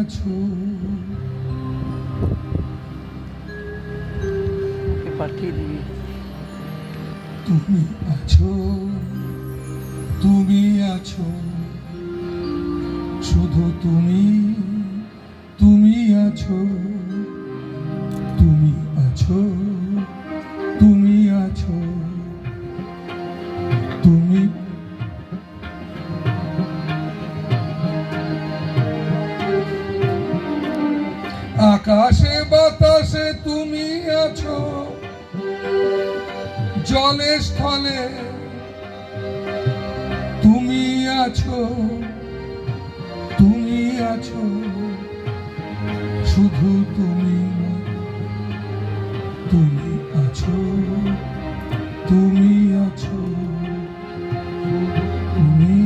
আছো পাঠিয়ে দিবি। তুমি আছো তুমি আছো শুধু তুমি তুমি আছো তুমি আছো তুমি আছো তুমি আকাশে বাতাসে তুমি আছো জলে স্থলে তুমি আছো তুমি আছো শুধু তুমি তুমি আছো তুমি আছো তুমি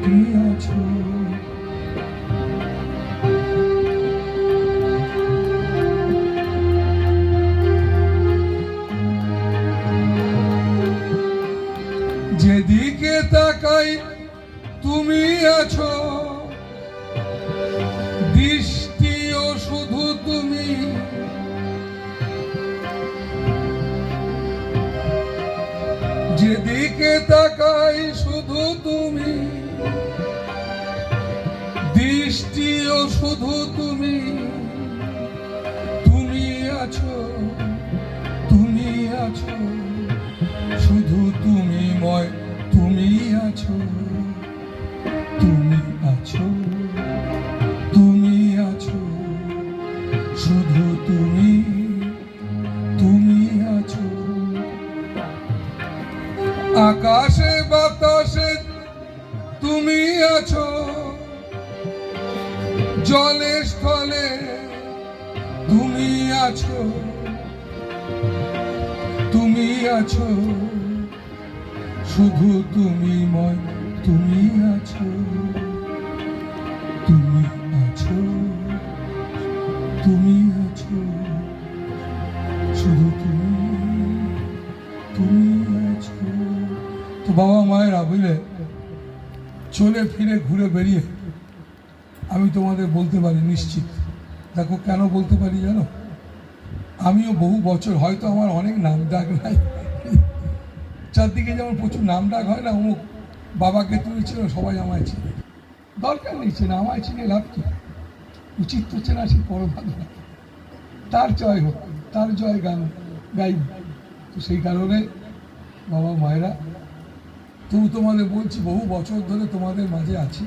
তুমি আছো যেদিকে তাকাই তুমি আছো দৃষ্টিও শুধু তুমি যেদিকে তাকাই শুধু তুমি দৃষ্টিও শুধু তুমি তুমি আছো তুমি আছো শুধু তুমি ময় তুমি আছো তুমি আছো তুমি আছো শুধু তুমি তুমি আছো আকাশে বাতাসে তুমি আছো জলে স্থলে তুমি আছো তুমি আছো শুধু তুমি ময় তুমি আছো তুমি আছো তুমি আছো শুধু তুমি তুমি আছো। তো বাবা মায়েরা বুঝলে চলে ফিরে ঘুরে বেরিয়ে আমি তোমাদের বলতে পারি নিশ্চিত, দেখো কেন বলতে পারি জানো, আমিও বহু বছর হয়তো আমার অনেক নাম ডাক নাই, চারদিকে যেমন প্রচুর নাম ডাক হয় না, অমুক বাবাকে তুমি চেনো, সবাই আমায় চেনে, দরকার নেই চেনা, আমায় চিনে লাভ কি, উচিত তো চেনা সে বড় ভালো না, তার জয় হোক, তার জয় গান গাইব। তো সেই কারণে বাবা মায়েরা তবু তোমাদের বলছি বহু বছর ধরে তোমাদের মাঝে আছি।